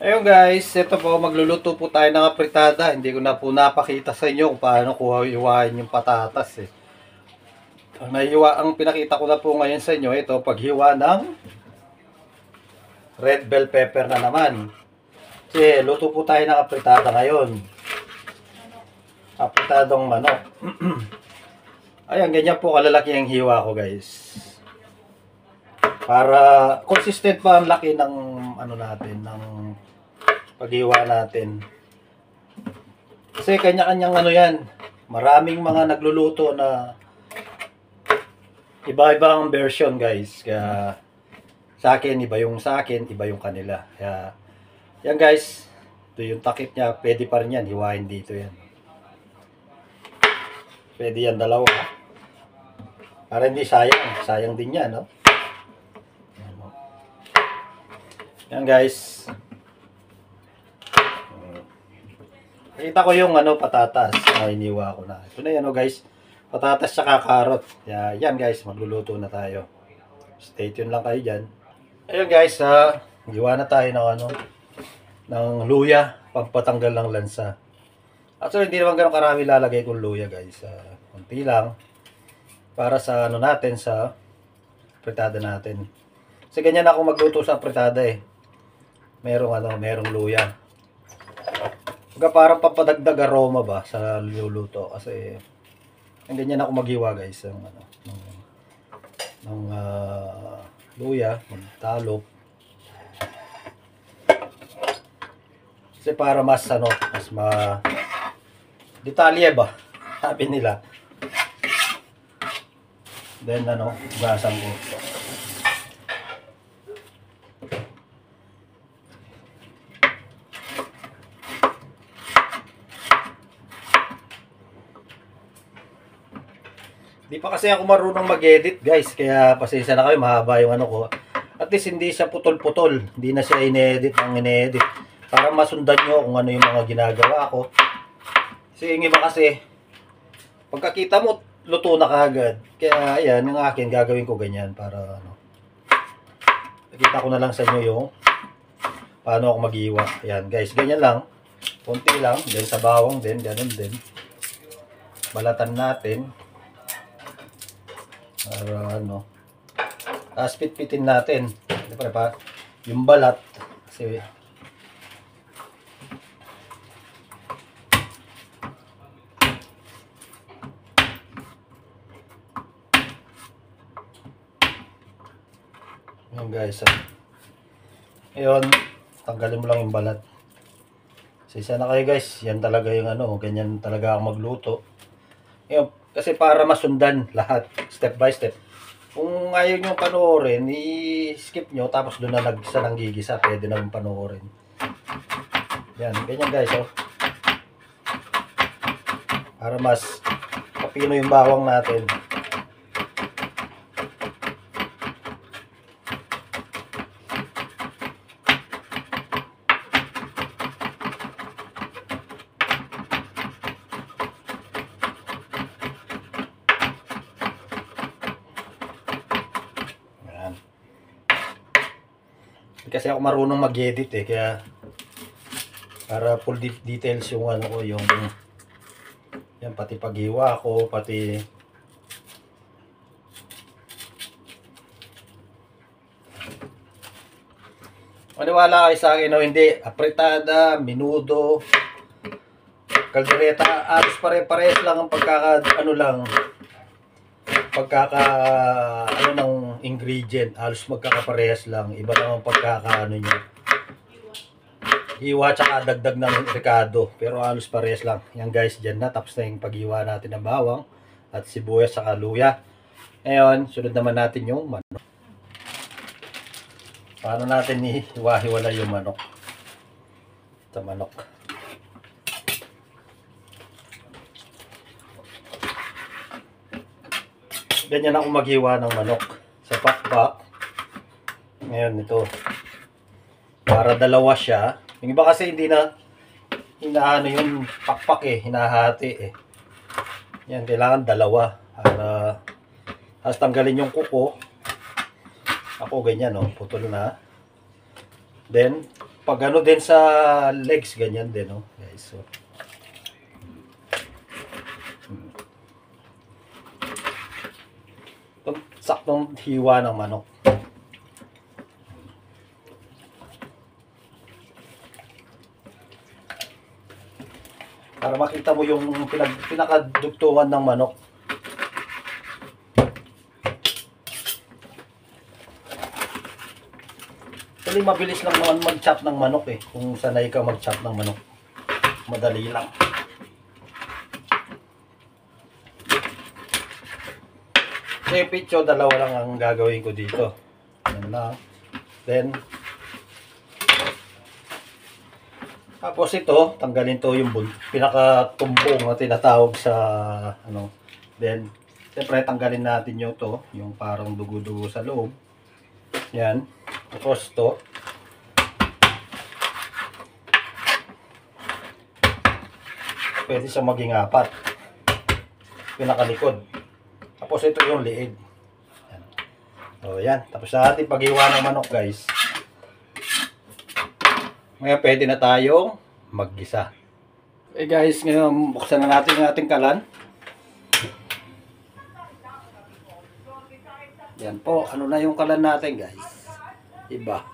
Ayun guys, ito po, magluluto po tayo ng apritada. Hindi ko na po napakita sa inyo kung paano kuha iwain yung patatas eh. Ang pinakita ko na po ngayon sa inyo, ito, paghiwa ng red bell pepper na naman. Kasi luto po tayo ng apritada ngayon. Apritadong manok. Ayan, ganyan po kalalaki ang hiwa ko guys. Para consistent pa ang laki ng ano natin, ng paghiwa natin. Kasi kanya-kanyang ano yan. Maraming mga nagluluto na iba-ibang version guys. Kaya sa akin, iba yung sa akin, iba yung kanila. Kaya yan guys, ito yung takip niya. Pwede pa rin yan, hiwain dito yan. Pwede yan dalawa. Para hindi sayang. Sayang din yan, no? Yan guys. Kita ko yung ano, patatas na iniwa ko na. Ito na yan guys. Patatas saka carrot. Yan guys, magluluto na tayo. Stay tuned lang kayo dyan. Ayun guys, hiwa na tayo ng ano, ng luya, pagpatanggal ng lansa. Actually, hindi naman ganun karami lalagay kong luya guys. Kunti lang. Para sa ano natin, sa fritada natin. Kasi ganyan ako magluto sa fritada eh. Merong luya. Parang papadagdag aroma ba sa luluto kasi ang ganyan ako maghiwa guys ng ano ng luya, magtalop. Kasi para mas ano, mas detalye ba sabi nila. Then ano, gasan ko. Di pa kasi ako marunong mag-edit guys, kaya pasensya na kayo, mahaba yung ano ko. At least hindi siya putol-putol, hindi na siya ine-edit ng ine-edit. Para masundan nyo kung ano yung mga ginagawa ko. Kasi yung iba kasi, pagkakita mo, luto na kagad. Kaya ayan, yung akin, gagawin ko ganyan para ano. Nakita ko na lang sa inyo yung paano ako mag-iwa. Ayan guys, ganyan lang. Kunti lang, then sa bawang din, ganun din. Balatan natin. Para ano, pitpitin natin. Siyempre pa yung balat kasi yun guys. Ayun, tanggalin mo lang yung balat. Sisa na kayo guys, yan talaga yung ano, ganyan talaga ako magluto. Ayun, kasi para masundan lahat, step by step. Kung ayaw nyo panoorin, i-skip nyo, tapos doon na nang gigisa, pwede na panoorin. Yan, ganyan guys, oh. Para mas kapino yung bawang natin. Kasi ako marunong mag-edit eh, kaya para full details yung ano ko, yung yan, pati paghiwa ko, pati maniwala kayo sa akin o hindi, apritada, menudo, caldereta, alos pare-pares lang ang ano ng ingredient, halos magkakaparehas lang, iba lang ang pagkakaano nyo, hiwa tsaka dagdag ng ricado, pero halos parehas lang. Yan guys, dyan na, tapos na yung paghiwa natin ng bawang at sibuyas tsaka luya. Ngayon, sunod naman natin yung manok. Paano natin hiwa-hiwala yung manok sa manok. Ganyan ako maghiwa ng manok sa pakpak. Ngayon ito, para dalawa siya. Yung iba kasi hindi na hinaano yung pakpak eh, hinahati eh. Yan, kailangan dalawa para tapos tanggalin yung kuko. Ako ganyan, no, putol na. Then Pag ano din sa legs, ganyan din, no? Guys, so. Itong saktong hiwa ng manok. Para makita mo yung pinakadugtungan ng manok. Actually, mabilis lang naman mag-chop ng manok eh. Kung sanay ka mag-chop ng manok. Madali lang. Picture, dalawa lang ang gagawin ko dito. Yan lang. Then, tapos ito, tanggalin to yung pinakatumbong na tinatawag sa ano. Then, siyempre tanggalin natin yung to, yung parang dugo-dugo sa loob. Yan. Tapos to. Pwede siya maging 4. Pinakalikod. Tapos ito yung liig. Yan. So yan. Tapos sa ating paghiwa ng manok guys. Ngayon pwede na tayong maggisa. Okay guys, ngayon buksan na natin yung ating kalan. Yan po. Ano na yung kalan natin guys? Iba.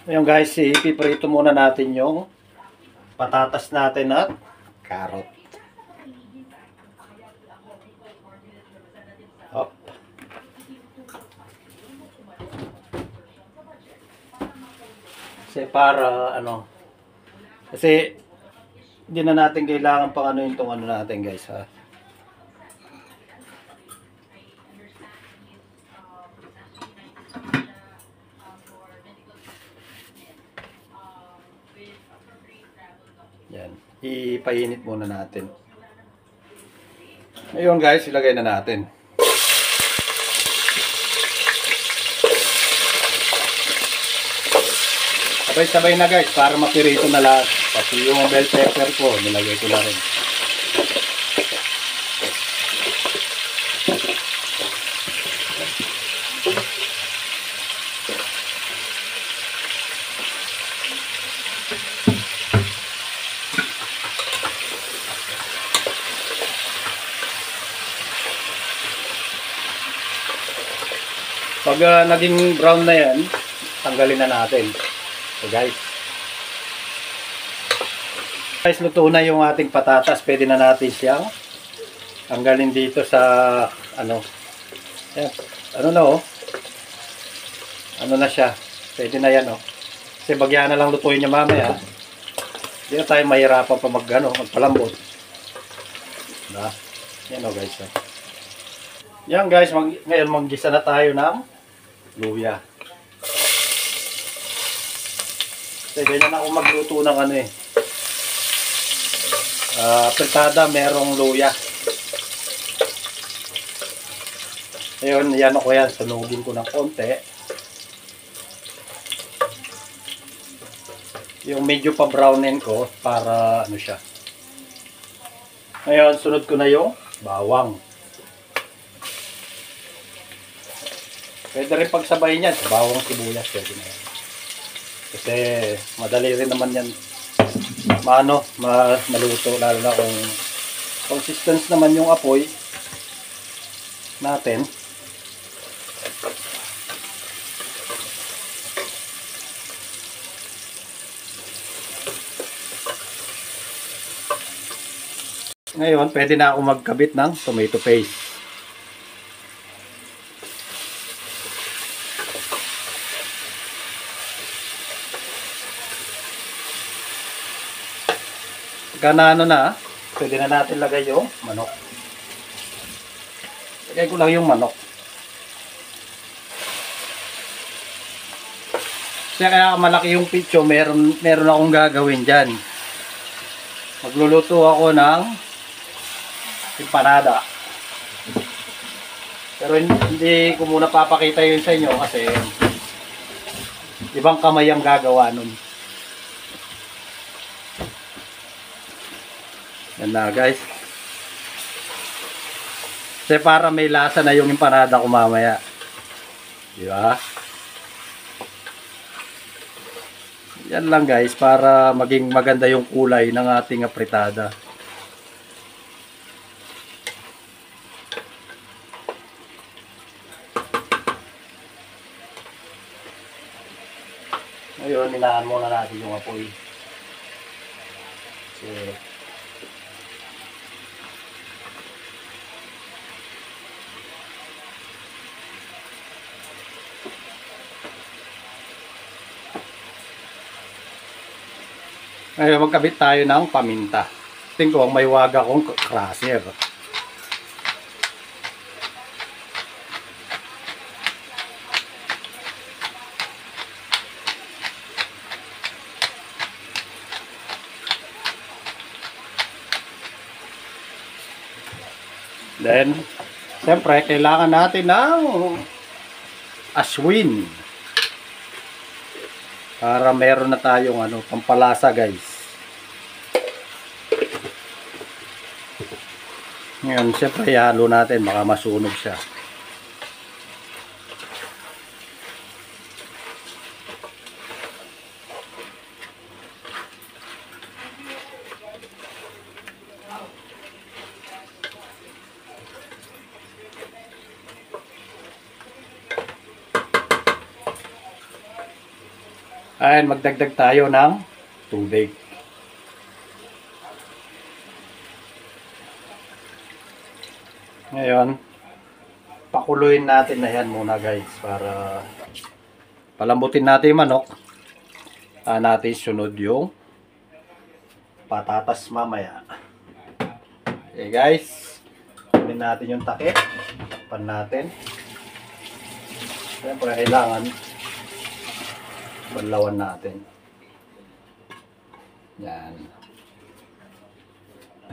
Ngayon guys, ipiprito muna natin yung patatas natin at carrot. Hop. Kasi para ano, kasi hindi na natin kailangan pang ano yung tong ano natin guys ha. Yan, ipainit muna natin. Ngayon guys, ilagay na natin. Sabay-sabay na guys, para mapirito na lahat. Pati yung bell pepper ko, nilagay ko na rin. Pag naging brown na yan, tanggalin na natin. So guys. Guys, luto na yung ating patatas. Pwede na natin siyang tanggalin dito sa ano. Yan. Ano na oh. Ano na siya. Pwede na yan oh. Kasi bagyan na lang lutuin niya mamaya. Hindi na tayo mahirapan pa magpalambot. Diba? Yan oh guys. Oh. Yan guys, ngayon maggisa na tayo ng luya. Kasi ganyan ako magluto ng ano eh. Fritada, merong luya. Ngayon, yan ako yan. Sunugin ko ng konti. Yung medyo pa-brownin ko para ano siya. Ngayon, sunod ko na yung bawang. Pwede rin pagsabay niyan sa bawang sibuyas. Pwede na yan. Kasi madali rin naman yan maluto. Lalo na kung consistent naman yung apoy natin. Ngayon, pwede na ako magkabit ng tomato paste. Pagka na ano na, pwede na natin lagay yung manok. Lagay ko lang yung manok. Kaya malaki yung pitso, meron akong gagawin dyan. Magluluto ako ng empanada. Pero hindi ko muna papakita yun sa inyo kasi ibang kamay ang gagawa nun. Yan na guys. Kasi para may lasa na yung empanada ko mamaya. Di ba? Yan lang guys, para maging maganda yung kulay ng ating apritada. Ngayon, hinaan muna natin yung apoy. So, ngayon, magkabit tayo ng paminta. Tingin ko, may waga akong crusher. Then, siyempre, kailangan natin ng aswin. Para meron na tayong pampalasa guys. Ngayon, siyempre, ihalo natin. Baka masunog siya. Ayan, magdagdag tayo ng tubig. Ngayon, pakuluin natin na yan muna guys para palambutin natin yung manok. Natin sunod yung patatas mamaya. Okay guys, kunin natin yung takip. Takpan natin. Siyempre kailangan banlawan natin. Yan.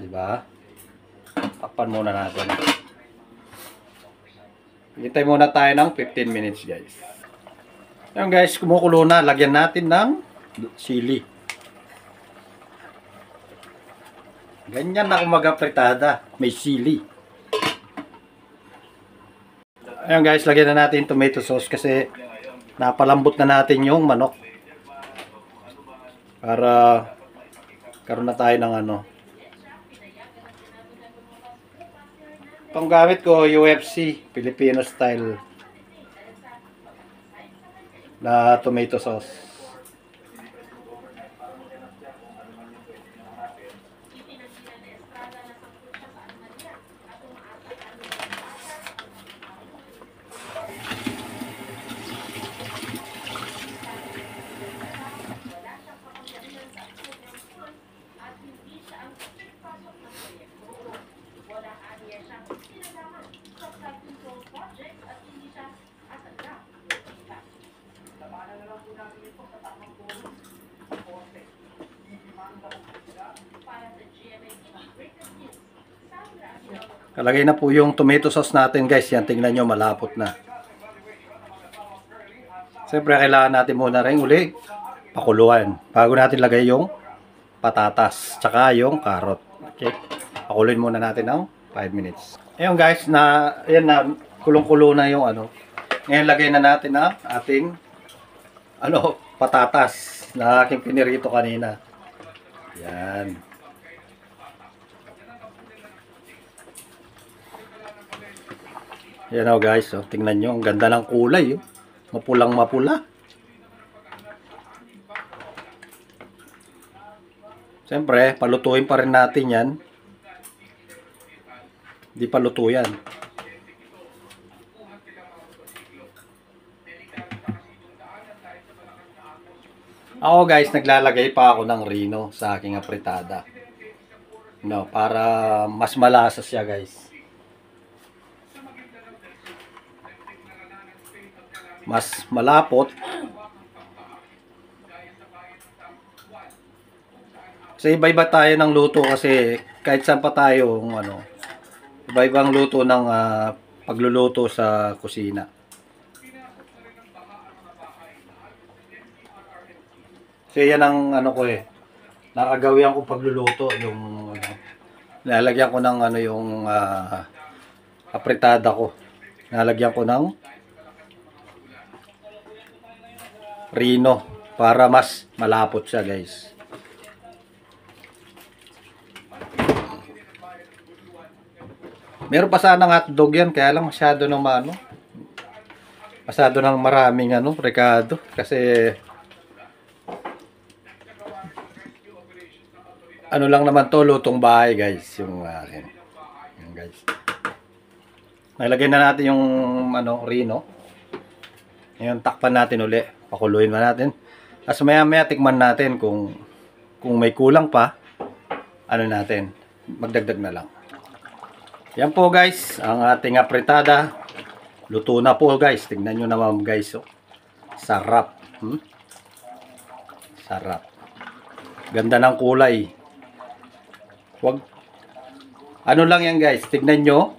Diba? Takpan muna natin. Hintay muna tayo ng 15 minutes guys. Yan guys, kumukulo na. Lagyan natin ng sili. Ganyan na kumagapritada. May sili. Ayan guys, lagyan na natin tomato sauce kasi napalambot na natin yung manok. Para karoon na tayo ng panggamit ko UFC Filipino style na tomato sauce. Kalagay na po yung tomato sauce natin guys. Yan, tingnan nyo, malapot na. Siyempre, kailangan natin muna rin uli pakuluan bago natin lagay yung patatas tsaka yung carrot. Okay, pakuluin muna natin ng 5 minutes. Ayun guys, ayan na, kulong-kulo na yung Ngayon, lagay na natin ang ating patatas na aking pinirito kanina. Yan. Yan guys, tingnan nyo, ang ganda ng kulay. Mapulang mapula. Siyempre, palutuin pa rin natin yan. Hindi pa luto yan. Ako guys, naglalagay pa ako ng rino sa aking apritada. Para mas malasa siya guys. mas malapot. Kasi iba-iba tayo ng luto kasi kahit saan pa tayo, ano, iba-ibang luto ng pagluluto sa kusina. Kasi yan ang ano ko nakagawian ko pagluluto, yung ano, lalagyan ko ng ano yung apritada ko. Lalagyan ko ng Rino para mas malapot siya, guys. Meron pa sanang hotdog yan, kaya lang masyado ng masyado ng maraming rekado kasi ano lang naman to, lutong bahay, guys, yung akin. Yan, guys. Nilagay na natin yung Rino. Ngayon takpan natin uli, pakuluin na natin. Tapos maya-maya tikman natin kung may kulang pa, natin, magdagdag na lang. Yan po, guys, ang ating apritada. Luto na po, guys. Tingnan nyo naman, guys. Oh. Sarap. Sarap. Ganda ng kulay. Wag. Ano lang yan, guys. Tingnan nyo.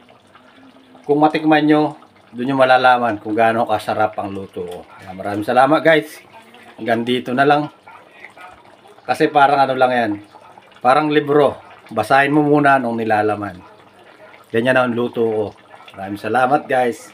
Kung matikman nyo, doon nyo malalaman kung gaano kasarap ang luto ko. Maraming salamat, guys. Hanggang dito na lang. Kasi parang ano lang yan. Parang libro. Basahin mo muna nung nilalaman. Ganyan ang luto ko. Maraming salamat, guys.